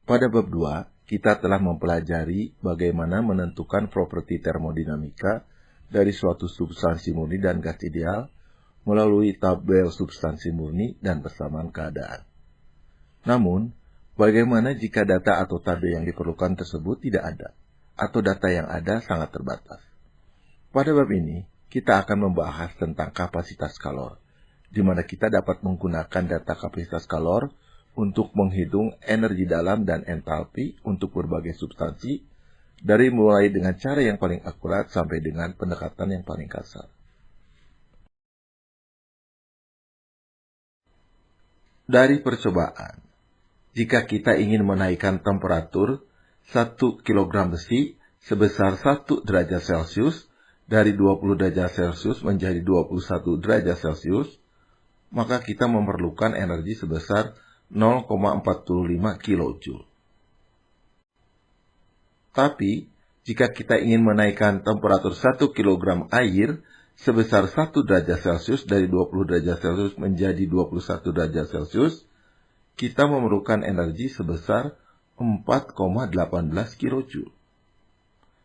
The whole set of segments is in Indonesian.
Pada bab 2, kita telah mempelajari bagaimana menentukan properti termodinamika dari suatu substansi murni dan gas ideal melalui tabel substansi murni dan persamaan keadaan. Namun, bagaimana jika data atau tabel yang diperlukan tersebut tidak ada, atau data yang ada sangat terbatas? Pada bab ini, kita akan membahas tentang kapasitas kalor, di mana kita dapat menggunakan data kapasitas kalor untuk menghitung energi dalam dan entalpi untuk berbagai substansi, dari mulai dengan cara yang paling akurat sampai dengan pendekatan yang paling kasar. Dari percobaan, jika kita ingin menaikkan temperatur 1 kg besi sebesar 1 derajat Celcius dari 20 derajat Celcius menjadi 21 derajat Celcius, maka kita memerlukan energi sebesar 0,45 kJ. Tapi, jika kita ingin menaikkan temperatur 1 kg air sebesar 1 derajat Celcius dari 20 derajat Celcius menjadi 21 derajat Celcius, kita memerlukan energi sebesar 4,18 kJ.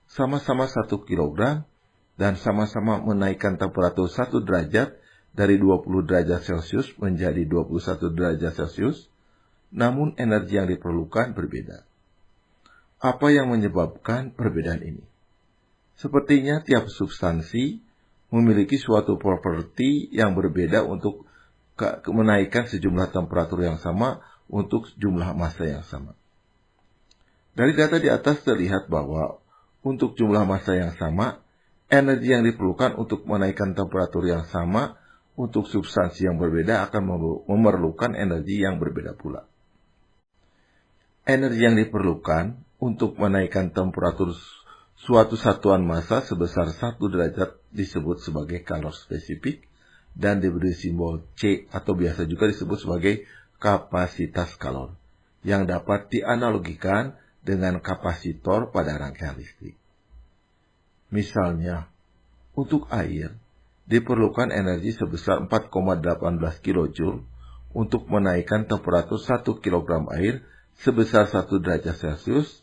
Sama-sama 1 kg dan sama-sama menaikkan temperatur 1 derajat dari 20 derajat Celcius menjadi 21 derajat Celcius, namun energi yang diperlukan berbeda. Apa yang menyebabkan perbedaan ini? Sepertinya tiap substansi memiliki suatu properti yang berbeda untuk menaikkan sejumlah temperatur yang sama untuk jumlah massa yang sama. Dari data di atas terlihat bahwa untuk jumlah massa yang sama, energi yang diperlukan untuk menaikkan temperatur yang sama untuk substansi yang berbeda akan memerlukan energi yang berbeda pula. Energi yang diperlukan untuk menaikkan temperatur suatu satuan massa sebesar 1 derajat disebut sebagai kalor spesifik dan diberi simbol C atau biasa juga disebut sebagai kapasitas kalor yang dapat dianalogikan dengan kapasitor pada rangkaian listrik. Misalnya, untuk air diperlukan energi sebesar 4,18 kJ untuk menaikkan temperatur 1 kg air sebesar 1 derajat Celcius,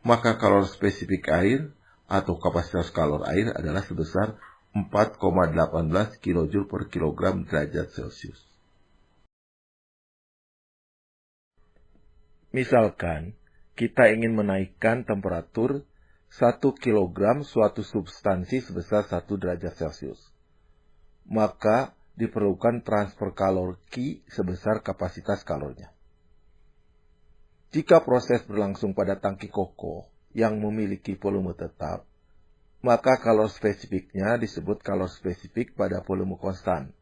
maka kalor spesifik air atau kapasitas kalor air adalah sebesar 4,18 kJ per kilogram derajat Celcius. Misalkan, kita ingin menaikkan temperatur 1 kg suatu substansi sebesar 1 derajat Celcius. Maka diperlukan transfer kalor Q sebesar kapasitas kalornya. Jika proses berlangsung pada tangki kokoh yang memiliki volume tetap, maka kalor spesifiknya disebut kalor spesifik pada volume konstan,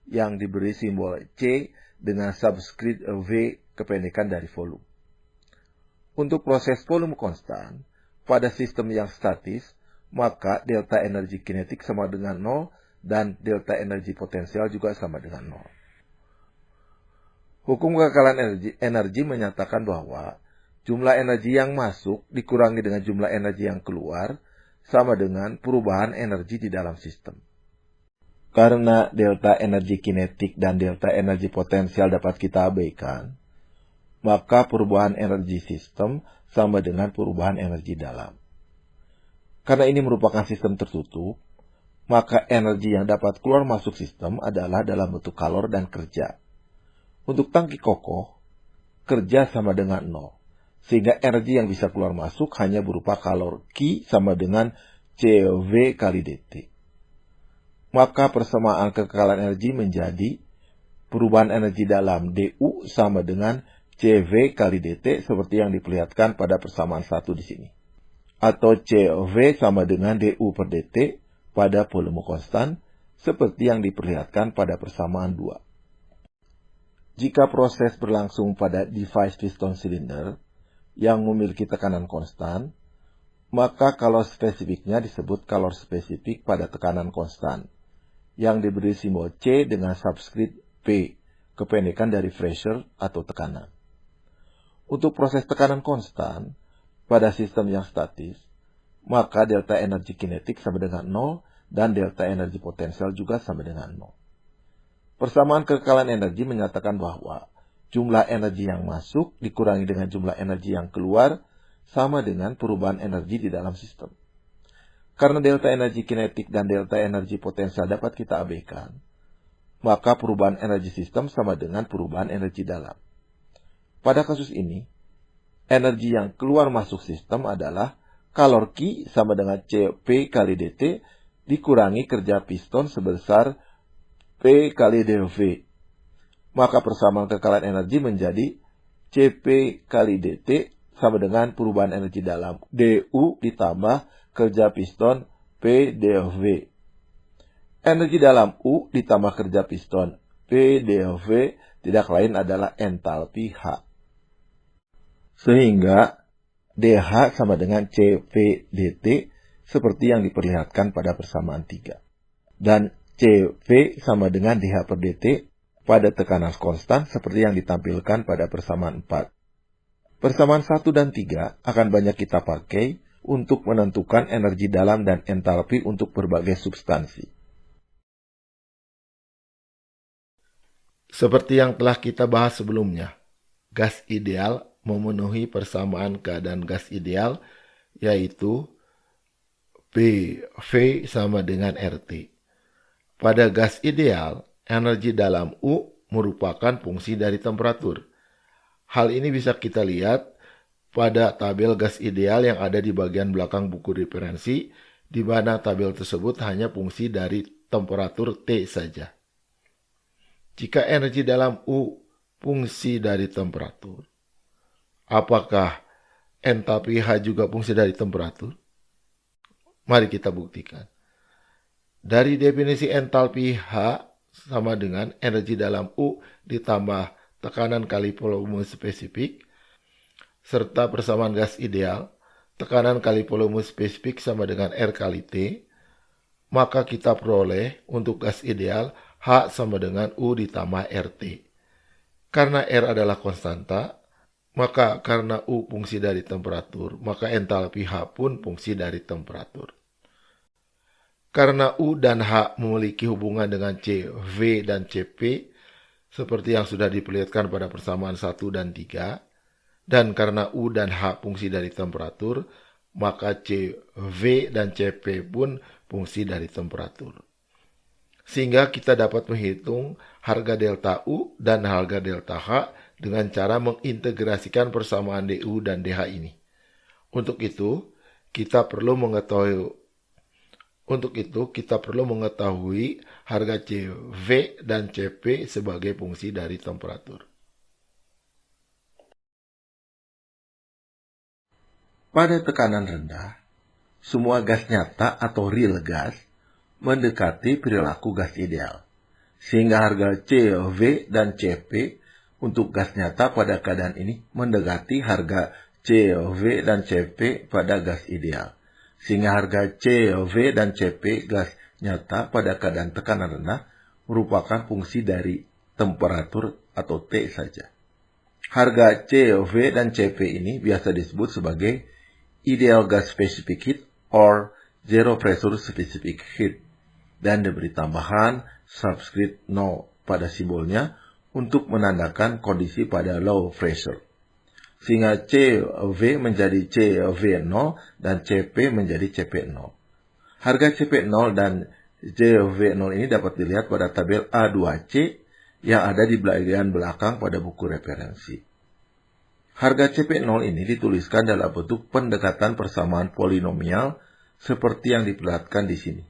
yang diberi simbol C dengan subskrip V kependekan dari volume. Untuk proses volume konstan, pada sistem yang statis, maka delta energi kinetik sama dengan 0 dan delta energi potensial juga sama dengan 0. Hukum kekekalan energi menyatakan bahwa jumlah energi yang masuk dikurangi dengan jumlah energi yang keluar sama dengan perubahan energi di dalam sistem. Karena delta energi kinetik dan delta energi potensial dapat kita abaikan, maka perubahan energi sistem sama dengan perubahan energi dalam. Karena ini merupakan sistem tertutup, maka energi yang dapat keluar masuk sistem adalah dalam bentuk kalor dan kerja. Untuk tangki kokoh, kerja sama dengan 0, sehingga energi yang bisa keluar masuk hanya berupa kalor Q sama dengan CV kali dt. Maka persamaan kekekalan energi menjadi perubahan energi dalam DU sama dengan CV kali dt seperti yang diperlihatkan pada persamaan 1 di sini. Atau CV sama dengan DU per dt pada volume konstan seperti yang diperlihatkan pada persamaan 2. Jika proses berlangsung pada device piston silinder yang memiliki tekanan konstan, maka kalor spesifiknya disebut kalor spesifik pada tekanan konstan, yang diberi simbol C dengan subskrip P, kependekan dari pressure atau tekanan. Untuk proses tekanan konstan pada sistem yang statis, maka delta energi kinetik sama dengan 0 dan delta energi potensial juga sama dengan 0. Persamaan kekekalan energi menyatakan bahwa jumlah energi yang masuk dikurangi dengan jumlah energi yang keluar sama dengan perubahan energi di dalam sistem. Karena delta energi kinetik dan delta energi potensial dapat kita abaikan, maka perubahan energi sistem sama dengan perubahan energi dalam. Pada kasus ini, energi yang keluar masuk sistem adalah kalor Q sama dengan Cp kali dt dikurangi kerja piston sebesar P kali dV. Maka persamaan kekalahan energi menjadi Cp kali dt sama dengan perubahan energi dalam du ditambah kerja piston P dV. Energi dalam U ditambah kerja piston P dV tidak lain adalah entalpi H. Sehingga dH sama dengan Cp dt seperti yang diperlihatkan pada persamaan 3. Dan Cv sama dengan dH per dt pada tekanan konstan seperti yang ditampilkan pada persamaan 4. Persamaan 1 dan 3 akan banyak kita pakai untuk menentukan energi dalam dan entalpi untuk berbagai substansi. Seperti yang telah kita bahas sebelumnya, gas ideal memenuhi persamaan keadaan gas ideal, yaitu PV sama dengan RT. Pada gas ideal, energi dalam U merupakan fungsi dari temperatur. Hal ini bisa kita lihat pada tabel gas ideal yang ada di bagian belakang buku referensi, di mana tabel tersebut hanya fungsi dari temperatur T saja. Jika energi dalam U fungsi dari temperatur, apakah entalpi H juga fungsi dari temperatur? Mari kita buktikan. Dari definisi entalpi H sama dengan energi dalam U ditambah tekanan kali volume spesifik, serta persamaan gas ideal, tekanan kali volume spesifik sama dengan R kali T, maka kita peroleh untuk gas ideal H sama dengan U ditambah RT. Karena R adalah konstanta, maka karena U fungsi dari temperatur, maka entalpi H pun fungsi dari temperatur. Karena U dan H memiliki hubungan dengan CV dan Cp, seperti yang sudah diperlihatkan pada persamaan 1 dan 3, dan karena U dan H fungsi dari temperatur, maka CV dan Cp pun fungsi dari temperatur. Sehingga kita dapat menghitung harga delta U dan harga delta H dengan cara mengintegrasikan persamaan du dan dh ini. Untuk itu, kita perlu mengetahui harga CV dan Cp sebagai fungsi dari temperatur. Pada tekanan rendah, semua gas nyata atau real gas mendekati perilaku gas ideal, sehingga harga CV dan Cp untuk gas nyata pada keadaan ini mendekati harga CV dan Cp pada gas ideal, sehingga harga CV dan Cp gas nyata pada keadaan tekanan rendah merupakan fungsi dari temperatur atau T saja. Harga CV dan Cp ini biasa disebut sebagai ideal gas specific heat or zero pressure specific heat, dan diberi tambahan subscript 0 pada simbolnya untuk menandakan kondisi pada low pressure. Sehingga CV menjadi CV0 dan Cp menjadi Cp0. Harga Cp0 dan CV0 ini dapat dilihat pada tabel A2C yang ada di bagian belakang pada buku referensi. Harga Cp0 ini dituliskan dalam bentuk pendekatan persamaan polinomial seperti yang diperlihatkan di sini,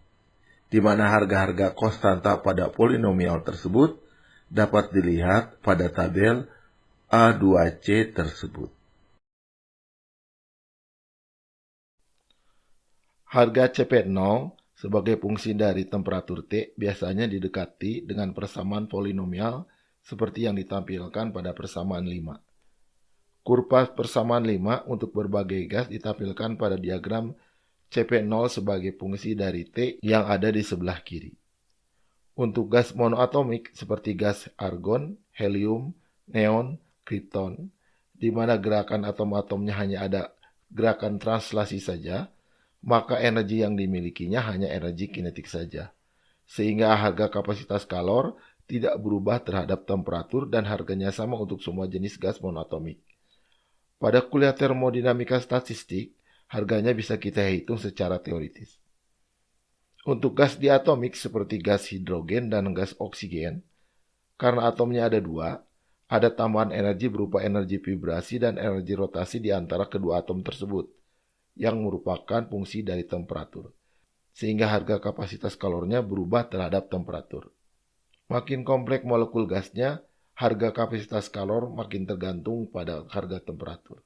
di mana harga-harga konstanta pada polinomial tersebut dapat dilihat pada tabel A2C tersebut. Harga Cp0 sebagai fungsi dari temperatur T biasanya didekati dengan persamaan polinomial seperti yang ditampilkan pada persamaan 5. Kurva persamaan 5 untuk berbagai gas ditampilkan pada diagram Cp0 sebagai fungsi dari T yang ada di sebelah kiri. Untuk gas monoatomik seperti gas argon, helium, neon, krypton, di mana gerakan atom-atomnya hanya ada gerakan translasi saja, maka energi yang dimilikinya hanya energi kinetik saja. Sehingga harga kapasitas kalor tidak berubah terhadap temperatur dan harganya sama untuk semua jenis gas monoatomik. Pada kuliah termodinamika statistik, harganya bisa kita hitung secara teoritis. Untuk gas diatomik seperti gas hidrogen dan gas oksigen, karena atomnya ada dua, ada tambahan energi berupa energi vibrasi dan energi rotasi di antara kedua atom tersebut, yang merupakan fungsi dari temperatur, sehingga harga kapasitas kalornya berubah terhadap temperatur. Makin kompleks molekul gasnya, harga kapasitas kalor makin tergantung pada harga temperatur.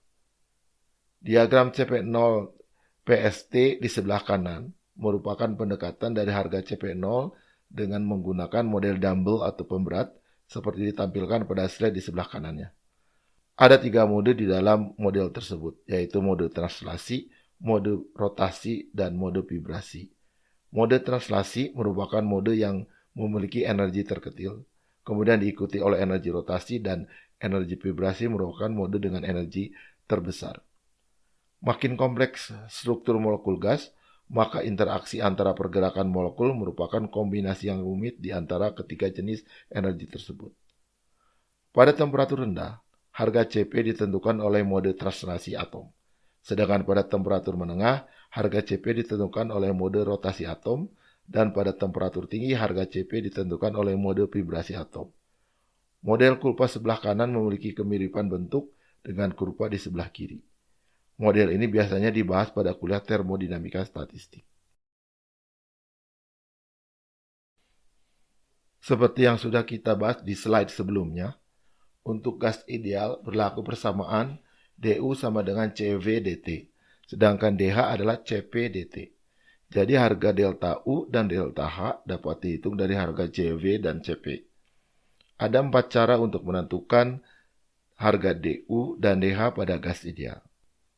Diagram CP0 PST di sebelah kanan merupakan pendekatan dari harga CP0 dengan menggunakan model dumbbell atau pemberat seperti ditampilkan pada slide di sebelah kanannya. Ada 3 mode di dalam model tersebut, yaitu mode translasi, mode rotasi, dan mode vibrasi. Mode translasi merupakan mode yang memiliki energi terkecil, kemudian diikuti oleh energi rotasi, dan energi vibrasi merupakan mode dengan energi terbesar. Makin kompleks struktur molekul gas, maka interaksi antara pergerakan molekul merupakan kombinasi yang rumit di antara ketiga jenis energi tersebut. Pada temperatur rendah, harga Cp ditentukan oleh mode translasi atom. Sedangkan pada temperatur menengah, harga Cp ditentukan oleh mode rotasi atom, dan pada temperatur tinggi, harga Cp ditentukan oleh mode vibrasi atom. Model kurva sebelah kanan memiliki kemiripan bentuk dengan kurva di sebelah kiri. Model ini biasanya dibahas pada kuliah termodinamika statistik. Seperti yang sudah kita bahas di slide sebelumnya, untuk gas ideal berlaku persamaan dU sama dengan CV dt, sedangkan dH adalah CP dt. Jadi harga delta U dan delta H dapat dihitung dari harga CV dan CP. Ada 4 cara untuk menentukan harga DU dan DH pada gas ideal.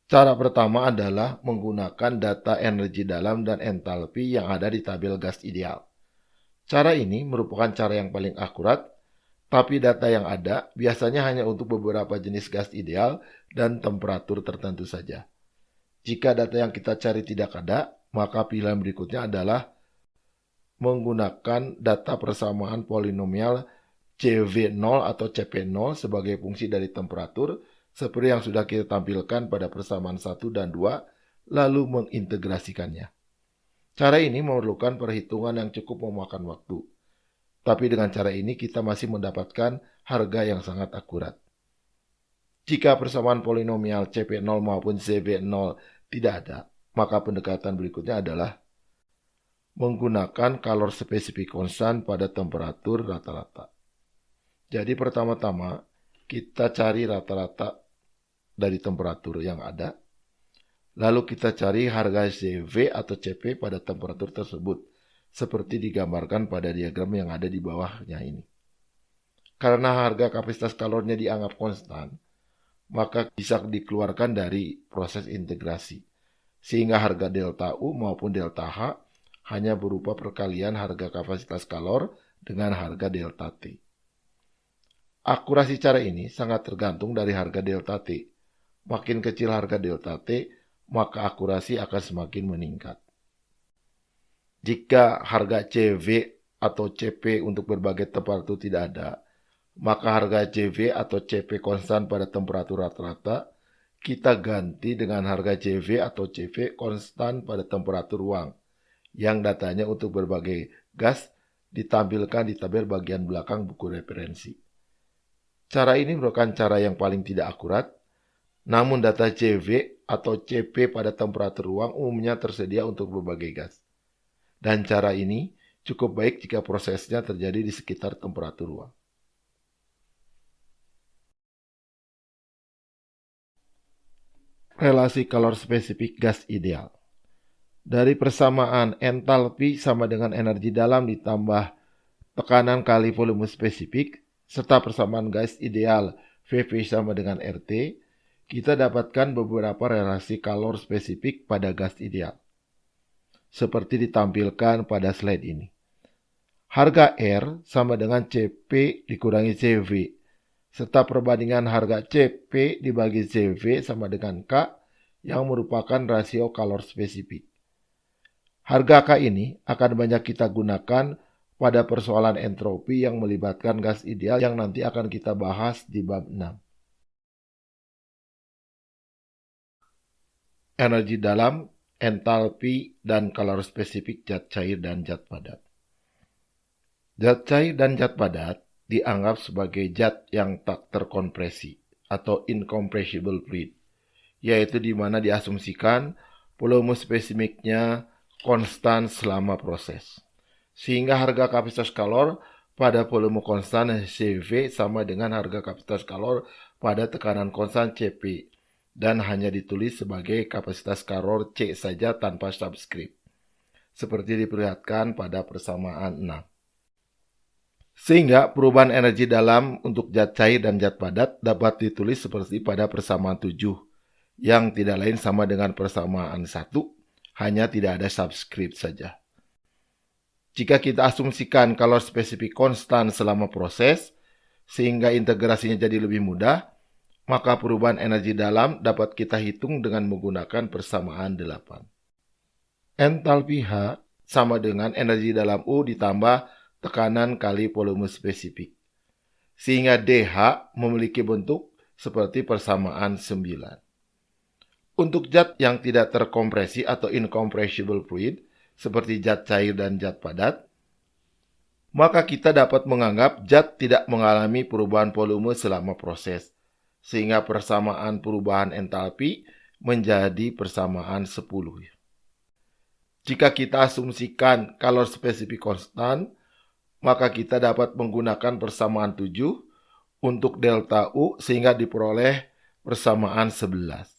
Cara pertama adalah menggunakan data energi dalam dan entalpi yang ada di tabel gas ideal. Cara ini merupakan cara yang paling akurat, tapi data yang ada biasanya hanya untuk beberapa jenis gas ideal dan temperatur tertentu saja. Jika data yang kita cari tidak ada, maka pilihan berikutnya adalah menggunakan data persamaan polinomial CV0 atau CP0 sebagai fungsi dari temperatur, seperti yang sudah kita tampilkan pada persamaan 1 dan 2, lalu mengintegrasikannya. Cara ini memerlukan perhitungan yang cukup memakan waktu. Tapi dengan cara ini kita masih mendapatkan harga yang sangat akurat. Jika persamaan polinomial CP0 maupun CV0 tidak ada, maka pendekatan berikutnya adalah menggunakan kalor spesifik konstan pada temperatur rata-rata. Jadi pertama-tama kita cari rata-rata dari temperatur yang ada, lalu kita cari harga CV atau CP pada temperatur tersebut, seperti digambarkan pada diagram yang ada di bawahnya ini. Karena harga kapasitas kalornya dianggap konstan, maka bisa dikeluarkan dari proses integrasi, sehingga harga delta U maupun delta H hanya berupa perkalian harga kapasitas kalor dengan harga delta T. Akurasi cara ini sangat tergantung dari harga delta T. Makin kecil harga delta T, maka akurasi akan semakin meningkat. Jika harga CV atau CP untuk berbagai temperatur tidak ada, maka harga CV atau CP konstan pada temperatur rata-rata, kita ganti dengan harga CV atau CV konstan pada temperatur ruang, yang datanya untuk berbagai gas ditampilkan di tabel bagian belakang buku referensi. Cara ini merupakan cara yang paling tidak akurat, namun data CV atau CP pada temperatur ruang umumnya tersedia untuk berbagai gas. Dan cara ini cukup baik jika prosesnya terjadi di sekitar temperatur ruang. Relasi kalor spesifik gas ideal. Dari persamaan entalpi sama dengan energi dalam ditambah tekanan kali volume spesifik, serta persamaan gas ideal VV sama dengan RT, kita dapatkan beberapa relasi kalor spesifik pada gas ideal, seperti ditampilkan pada slide ini. Harga R sama dengan CP dikurangi CV, serta perbandingan harga CP dibagi CV sama dengan K yang merupakan rasio kalor spesifik. Harga K ini akan banyak kita gunakan pada persoalan entropi yang melibatkan gas ideal yang nanti akan kita bahas di bab 6. Energi dalam, entalpi, dan kalor spesifik zat cair dan zat padat. Zat cair dan zat padat dianggap sebagai zat yang tak terkompresi atau incompressible fluid, yaitu di mana diasumsikan volume spesifiknya konstan selama proses. Sehingga harga kapasitas kalor pada volume konstan CV sama dengan harga kapasitas kalor pada tekanan konstan CP, dan hanya ditulis sebagai kapasitas kalor C saja tanpa subskrip, seperti diperlihatkan pada persamaan 6. Sehingga perubahan energi dalam untuk zat cair dan zat padat dapat ditulis seperti pada persamaan 7, yang tidak lain sama dengan persamaan 1, hanya tidak ada subskrip saja. Jika kita asumsikan kalor spesifik konstan selama proses, sehingga integrasinya jadi lebih mudah, maka perubahan energi dalam dapat kita hitung dengan menggunakan persamaan 8. Entalpi H sama dengan energi dalam U ditambah tekanan kali volume spesifik, sehingga DH memiliki bentuk seperti persamaan 9. Untuk zat yang tidak terkompresi atau incompressible fluid, seperti zat cair dan zat padat, maka kita dapat menganggap zat tidak mengalami perubahan volume selama proses, sehingga persamaan perubahan entalpi menjadi persamaan 10. Jika kita asumsikan kalor spesifik konstan, maka kita dapat menggunakan persamaan 7 untuk delta U sehingga diperoleh persamaan 11.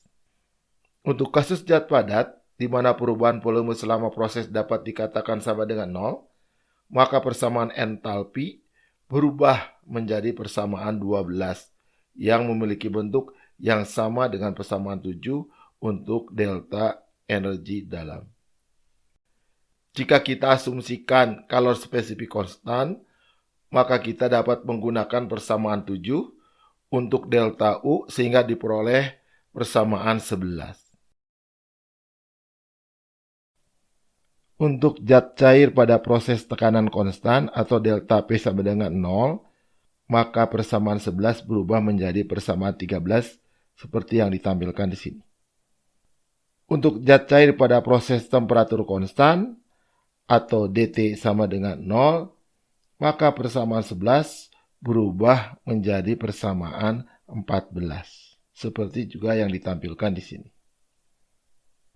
Untuk kasus zat padat, di mana perubahan volume selama proses dapat dikatakan sama dengan 0, maka persamaan entalpi berubah menjadi persamaan 12 yang memiliki bentuk yang sama dengan persamaan 7 untuk delta energi dalam. Jika kita asumsikan kalor spesifik konstan, maka kita dapat menggunakan persamaan 7 untuk delta U sehingga diperoleh persamaan 11. Untuk zat cair pada proses tekanan konstan atau delta P sama dengan 0, maka persamaan 11 berubah menjadi persamaan 13 seperti yang ditampilkan di sini. Untuk zat cair pada proses temperatur konstan atau DT sama dengan 0, maka persamaan 11 berubah menjadi persamaan 14, seperti juga yang ditampilkan di sini.